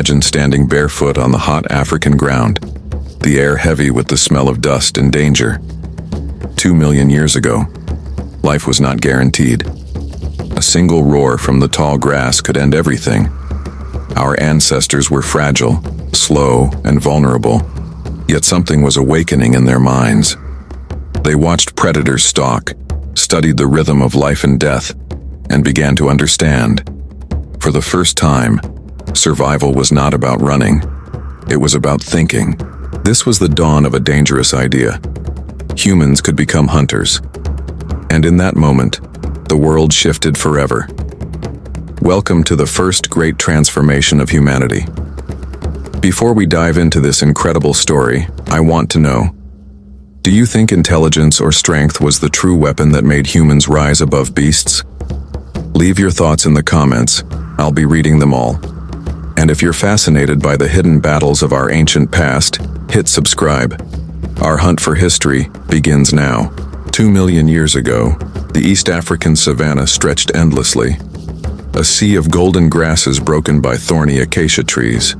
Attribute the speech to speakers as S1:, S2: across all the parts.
S1: Imagine standing barefoot on the hot African ground, the air heavy with the smell of dust and danger. 2 million years ago, life was not guaranteed. A single roar from the tall grass could end everything. Our ancestors were fragile, slow, and vulnerable, yet something was awakening in their minds. They watched predators stalk, studied the rhythm of life and death, and began to understand. For the first time, survival was not about running. It was about thinking. This was the dawn of a dangerous idea. Humans could become hunters. And in that moment, the world shifted forever. Welcome to the first great transformation of humanity. Before we dive into this incredible story, I want to know, do you think intelligence or strength was the true weapon that made humans rise above beasts? Leave your thoughts in the comments. I'll be reading them all. And if you're fascinated by the hidden battles of our ancient past, hit subscribe. Our hunt for history begins now. 2 million years ago, the East African savanna stretched endlessly. A sea of golden grasses broken by thorny acacia trees.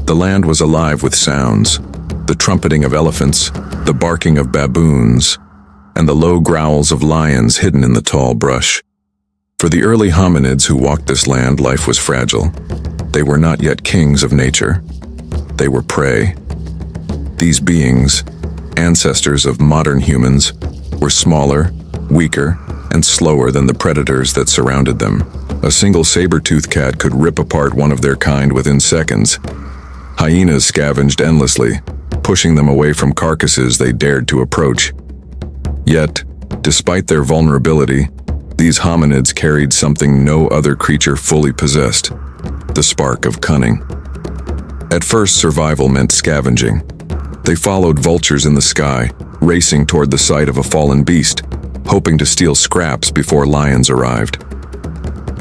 S1: The land was alive with sounds, the trumpeting of elephants, the barking of baboons, and the low growls of lions hidden in the tall brush. For the early hominids who walked this land, life was fragile. They were not yet kings of nature. They were prey. These beings, ancestors of modern humans, were smaller, weaker, and slower than the predators that surrounded them. A single saber-toothed cat could rip apart one of their kind within seconds. Hyenas scavenged endlessly, pushing them away from carcasses they dared to approach. Yet, despite their vulnerability, these hominids carried something no other creature fully possessed: the spark of cunning. At first, survival meant scavenging. They followed vultures in the sky, racing toward the site of a fallen beast, hoping to steal scraps before lions arrived.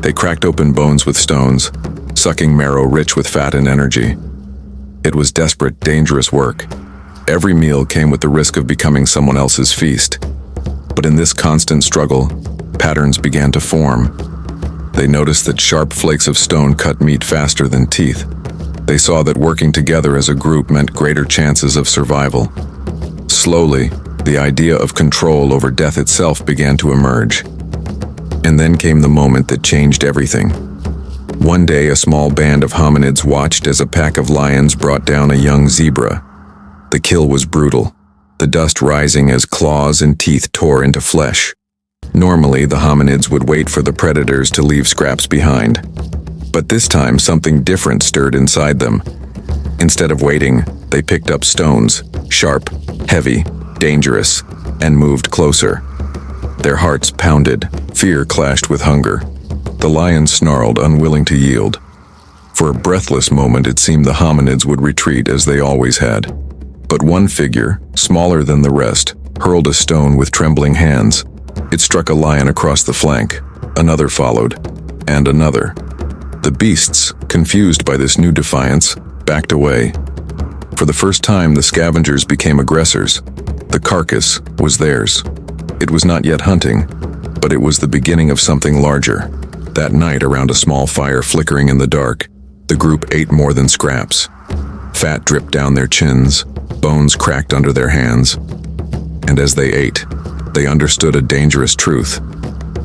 S1: They cracked open bones with stones, sucking marrow rich with fat and energy. It was desperate, dangerous work. Every meal came with the risk of becoming someone else's feast. But in this constant struggle, patterns began to form. They noticed that sharp flakes of stone cut meat faster than teeth. They saw that working together as a group meant greater chances of survival. Slowly, the idea of control over death itself began to emerge. And then came the moment that changed everything. One day, a small band of hominids watched as a pack of lions brought down a young zebra. The kill was brutal, the dust rising as claws and teeth tore into flesh. Normally, the hominids would wait for the predators to leave scraps behind. But this time, something different stirred inside them. Instead of waiting, they picked up stones, sharp, heavy, dangerous, and moved closer. Their hearts pounded, fear clashed with hunger. The lions snarled, unwilling to yield. For a breathless moment, it seemed the hominids would retreat as they always had. But one figure, smaller than the rest, hurled a stone with trembling hands. It struck a lion across the flank. Another followed, and another. The beasts, confused by this new defiance, backed away. For the first time, the scavengers became aggressors. The carcass was theirs. It was not yet hunting, but it was the beginning of something larger. That night, around a small fire flickering in the dark, the group ate more than scraps. Fat dripped down their chins, bones cracked under their hands. And as they ate, they understood a dangerous truth.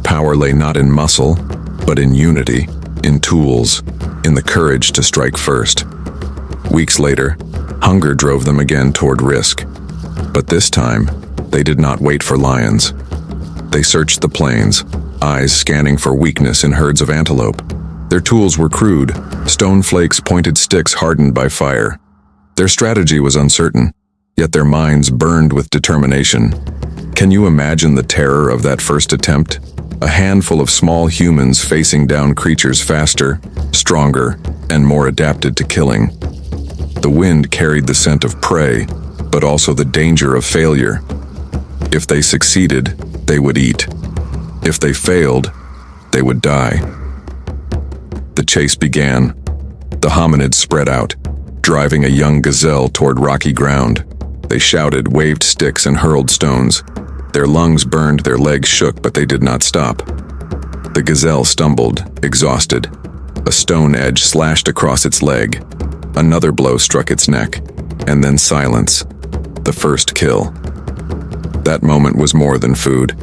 S1: Power lay not in muscle, but in unity, in tools, in the courage to strike first. Weeks later, hunger drove them again toward risk. But this time, they did not wait for lions. They searched the plains, eyes scanning for weakness in herds of antelope. Their tools were crude, stone flakes, pointed sticks hardened by fire. Their strategy was uncertain, yet their minds burned with determination. Can you imagine the terror of that first attempt? A handful of small humans facing down creatures faster, stronger, and more adapted to killing. The wind carried the scent of prey, but also the danger of failure. If they succeeded, they would eat. If they failed, they would die. The chase began. The hominids spread out, driving a young gazelle toward rocky ground. They shouted, waved sticks, and hurled stones. Their lungs burned, their legs shook, but they did not stop. The gazelle stumbled, exhausted, A stone edge slashed across its leg. Another blow struck its neck, and then silence. The first kill. That moment was more than food.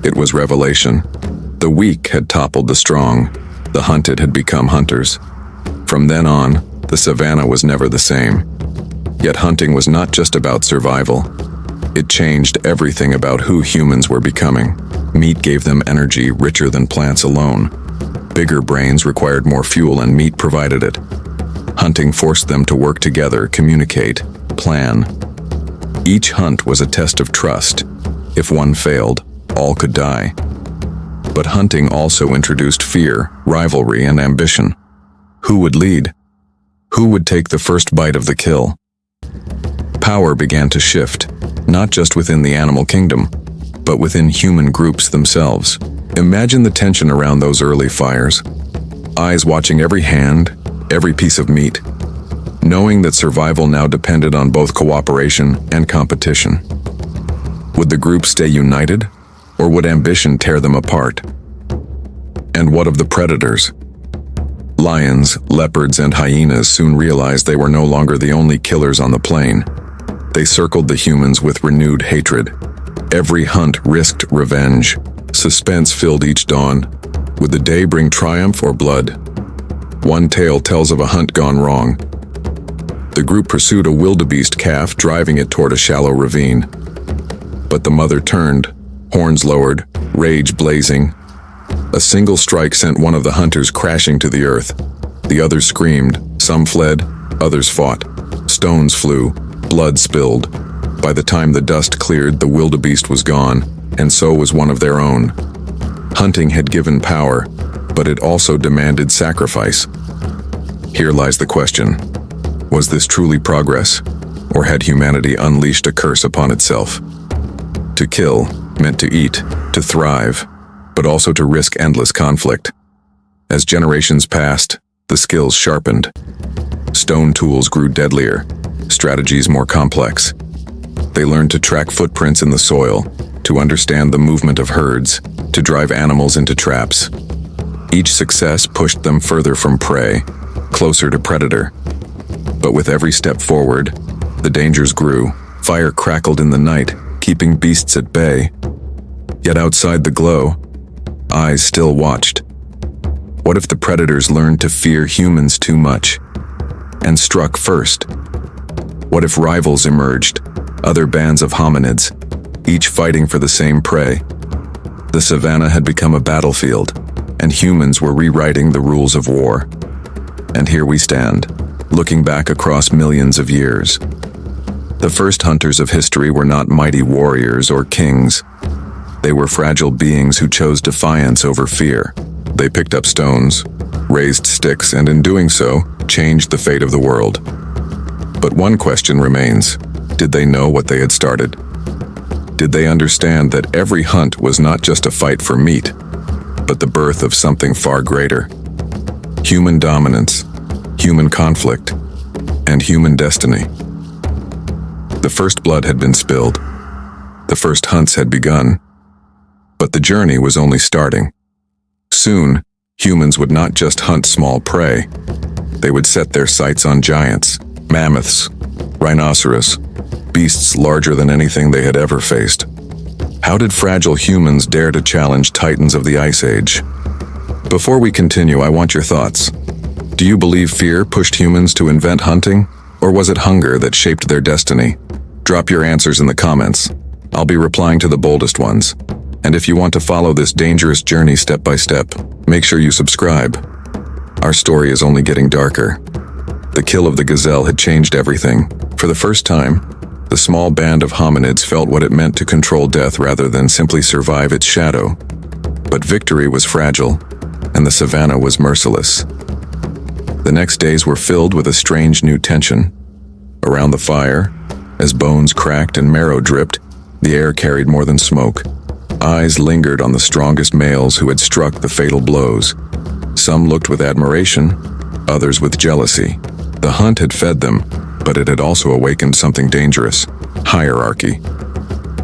S1: It was revelation. The weak had toppled the strong. The hunted had become hunters. From then on, the savannah was never the same. Yet hunting was not just about survival. It changed everything about who humans were becoming. Meat gave them energy richer than plants alone. Bigger brains required more fuel, and meat provided it. Hunting forced them to work together, communicate, plan. Each hunt was a test of trust. If one failed, all could die. But hunting also introduced fear, rivalry, and ambition. Who would lead? Who would take the first bite of the kill? Power began to shift, not just within the animal kingdom, but within human groups themselves. Imagine the tension around those early fires. Eyes watching every hand, every piece of meat, knowing that survival now depended on both cooperation and competition. Would the group stay united, or would ambition tear them apart? And what of the predators? Lions, leopards, and hyenas soon realized they were no longer the only killers on the plain. They circled the humans with renewed hatred. Every hunt risked revenge. Suspense filled each dawn. Would the day bring triumph or blood? One tale tells of a hunt gone wrong. The group pursued a wildebeest calf, driving it toward a shallow ravine. But the mother turned, horns lowered, rage blazing. A single strike sent one of the hunters crashing to the earth. The others screamed. Some fled, others fought. Stones flew, blood spilled. By the time the dust cleared, the wildebeest was gone, and so was one of their own. Hunting had given power, but it also demanded sacrifice. Here lies the question. Was this truly progress, or had humanity unleashed a curse upon itself? To kill meant to eat, to thrive, but also to risk endless conflict. As generations passed, the skills sharpened. Stone tools grew deadlier, strategies more complex. They learned to track footprints in the soil, to understand the movement of herds, to drive animals into traps. Each success pushed them further from prey, closer to predator. But with every step forward, the dangers grew. Fire crackled in the night, keeping beasts at bay. Yet outside the glow, eyes still watched. What if the predators learned to fear humans too much and struck first? What if rivals emerged, other bands of hominids, each fighting for the same prey? The savannah had become a battlefield, and humans were rewriting the rules of war. And here we stand, looking back across millions of years. The first hunters of history were not mighty warriors or kings. They were fragile beings who chose defiance over fear. They picked up stones, raised sticks, and in doing so, changed the fate of the world. But one question remains. Did they know what they had started? Did they understand that every hunt was not just a fight for meat, but the birth of something far greater? Human dominance, human conflict, and human destiny. The first blood had been spilled. The first hunts had begun. But the journey was only starting. Soon, humans would not just hunt small prey. They would set their sights on giants, mammoths, rhinoceros, beasts larger than anything they had ever faced. How did fragile humans dare to challenge titans of the Ice Age? Before we continue, I want your thoughts. Do you believe fear pushed humans to invent hunting, or was it hunger that shaped their destiny? Drop your answers in the comments. I'll be replying to the boldest ones. And if you want to follow this dangerous journey step by step, make sure you subscribe. Our story is only getting darker. The kill of the gazelle had changed everything. For the first time, the small band of hominids felt what it meant to control death rather than simply survive its shadow. But victory was fragile, and the savannah was merciless. The next days were filled with a strange new tension. Around the fire, as bones cracked and marrow dripped, the air carried more than smoke. Eyes lingered on the strongest males who had struck the fatal blows. Some looked with admiration, others with jealousy. The hunt had fed them, but it had also awakened something dangerous: hierarchy.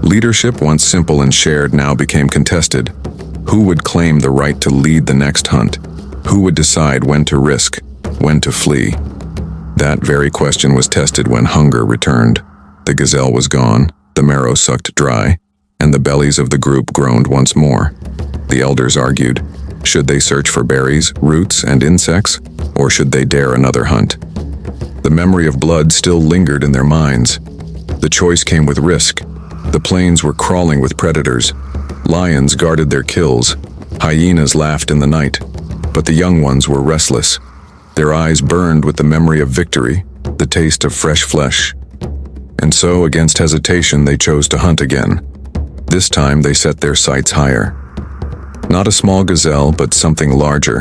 S1: Leadership, once simple and shared, now became contested. Who would claim the right to lead the next hunt? Who would decide when to risk, when to flee? That very question was tested when hunger returned. The gazelle was gone, the marrow sucked dry, and the bellies of the group groaned once more. The elders argued, should they search for berries, roots, and insects, or should they dare another hunt? The memory of blood still lingered in their minds. The choice came with risk. The plains were crawling with predators. Lions guarded their kills. Hyenas laughed in the night. But the young ones were restless. Their eyes burned with the memory of victory, the taste of fresh flesh. And so, against hesitation, they chose to hunt again. This time they set their sights higher. Not a small gazelle, but something larger.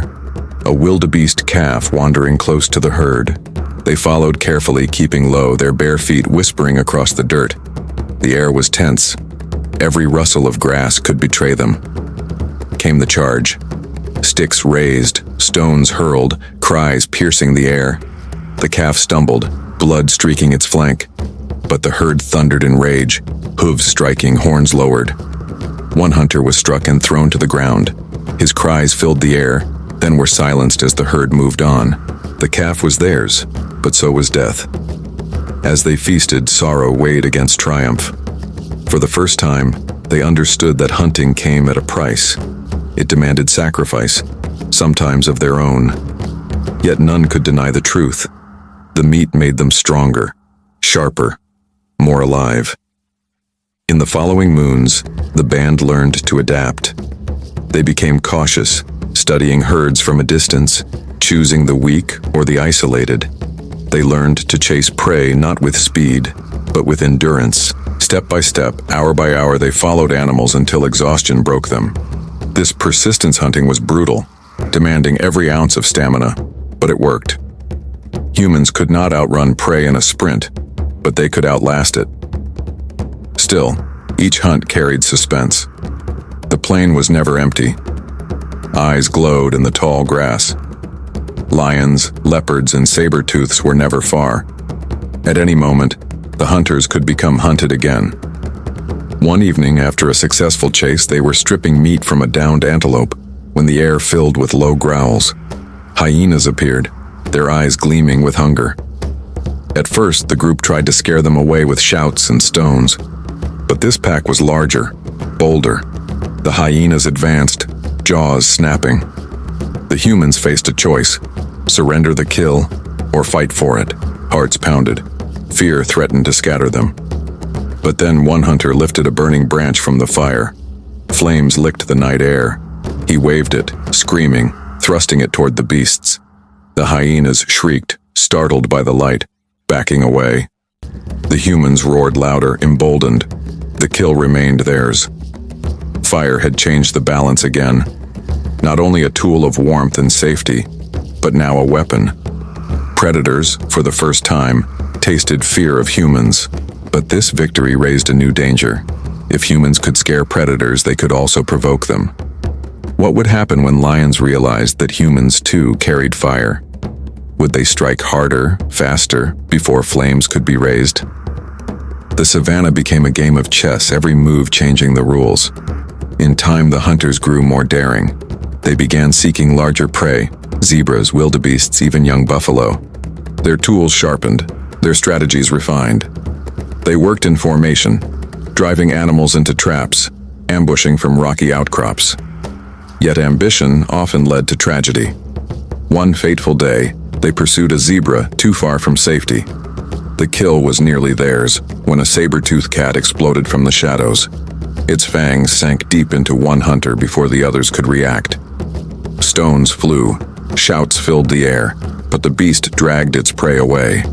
S1: A wildebeest calf wandering close to the herd. They followed carefully, keeping low, their bare feet whispering across the dirt. The air was tense. Every rustle of grass could betray them. Came the charge. Sticks raised, stones hurled, cries piercing the air. The calf stumbled, blood streaking its flank. But the herd thundered in rage, hooves striking, horns lowered. One hunter was struck and thrown to the ground. His cries filled the air, then were silenced as the herd moved on. The calf was theirs, but so was death. As they feasted, sorrow weighed against triumph. For the first time, they understood that hunting came at a price. It demanded sacrifice, sometimes of their own. Yet none could deny the truth. The meat made them stronger, sharper, more alive. In the following moons, the band learned to adapt. They became cautious, studying herds from a distance, choosing the weak or the isolated. They learned to chase prey not with speed, but with endurance. Step by step, hour by hour, they followed animals until exhaustion broke them. This persistence hunting was brutal, demanding every ounce of stamina, but it worked. Humans could not outrun prey in a sprint, but they could outlast it. Still, each hunt carried suspense. The plain was never empty. Eyes glowed in the tall grass. Lions, leopards, and saber-tooths were never far. At any moment, the hunters could become hunted again. One evening, after a successful chase, they were stripping meat from a downed antelope when the air filled with low growls. Hyenas appeared, their eyes gleaming with hunger. At first, the group tried to scare them away with shouts and stones. But this pack was larger, bolder. The hyenas advanced, jaws snapping. The humans faced a choice: surrender the kill or fight for it. Hearts pounded. Fear threatened to scatter them. But then one hunter lifted a burning branch from the fire. Flames licked the night air. He waved it, screaming, thrusting it toward the beasts. The hyenas shrieked, startled by the light, backing away. The humans roared louder, emboldened. The kill remained theirs. Fire had changed the balance again. Not only a tool of warmth and safety, but now a weapon. Predators, for the first time, tasted fear of humans. But this victory raised a new danger. If humans could scare predators, they could also provoke them. What would happen when lions realized that humans too carried fire? Would they strike harder, faster, before flames could be raised? The savannah became a game of chess, every move changing the rules. In time, the hunters grew more daring. They began seeking larger prey, zebras, wildebeests, even young buffalo. Their tools sharpened, their strategies refined. They worked in formation, driving animals into traps, ambushing from rocky outcrops. Yet ambition often led to tragedy. One fateful day, they pursued a zebra too far from safety. The kill was nearly theirs when a saber-toothed cat exploded from the shadows. Its fangs sank deep into one hunter before the others could react. Stones flew, shouts filled the air, but the beast dragged its prey away.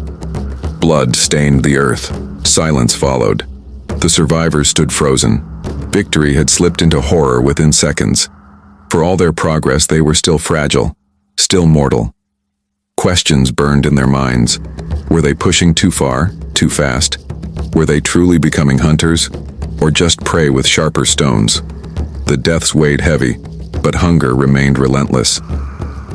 S1: Blood stained the earth. Silence followed. The survivors stood frozen. Victory had slipped into horror within seconds. For all their progress, they were still fragile, still mortal. Questions burned in their minds. Were they pushing too far, too fast? Were they truly becoming hunters, or just prey with sharper stones? The deaths weighed heavy, but hunger remained relentless.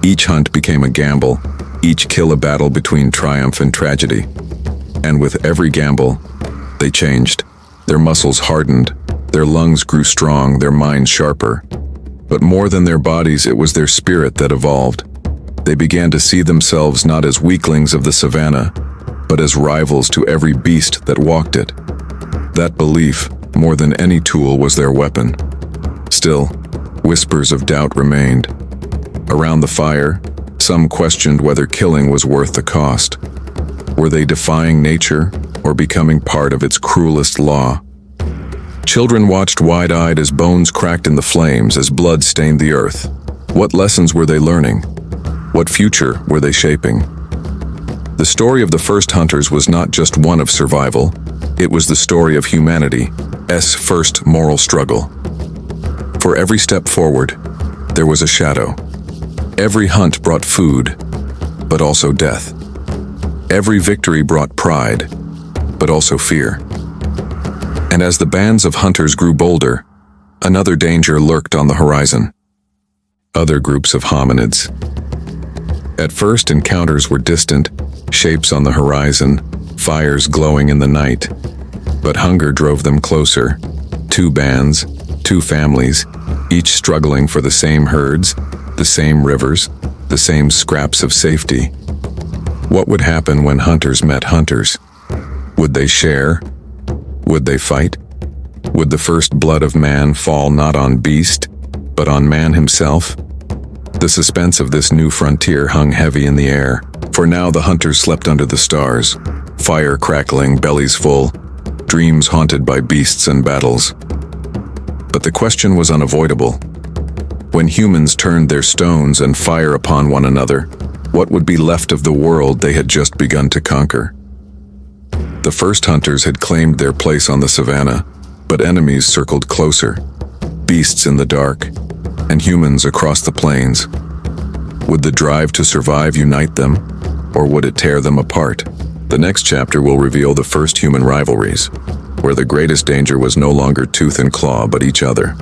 S1: Each hunt became a gamble, each kill a battle between triumph and tragedy. And with every gamble, they changed. Their muscles hardened, their lungs grew strong, their minds sharper. But more than their bodies, it was their spirit that evolved. They began to see themselves not as weaklings of the savannah, but as rivals to every beast that walked it. That belief, more than any tool, was their weapon. Still, whispers of doubt remained. Around the fire, some questioned whether killing was worth the cost. Were they defying nature or becoming part of its cruelest law? Children watched wide-eyed as bones cracked in the flames, as blood stained the earth. What lessons were they learning? What future were they shaping? The story of the first hunters was not just one of survival. It was the story of humanity's first moral struggle. For every step forward, there was a shadow. Every hunt brought food, but also death. Every victory brought pride, but also fear. And as the bands of hunters grew bolder, another danger lurked on the horizon. Other groups of hominids. At first, encounters were distant, shapes on the horizon, fires glowing in the night. But hunger drove them closer. Two bands, two families, each struggling for the same herds, the same rivers, the same scraps of safety. What would happen when hunters met hunters? Would they share? Would they fight? Would the first blood of man fall not on beast, but on man himself? The suspense of this new frontier hung heavy in the air, for now the hunters slept under the stars, fire crackling, bellies full, dreams haunted by beasts and battles. But the question was unavoidable. When humans turned their stones and fire upon one another, what would be left of the world they had just begun to conquer? The first hunters had claimed their place on the savannah, but enemies circled closer, beasts in the dark, and humans across the plains. Would the drive to survive unite them, or would it tear them apart? The next chapter will reveal the first human rivalries, where the greatest danger was no longer tooth and claw but each other.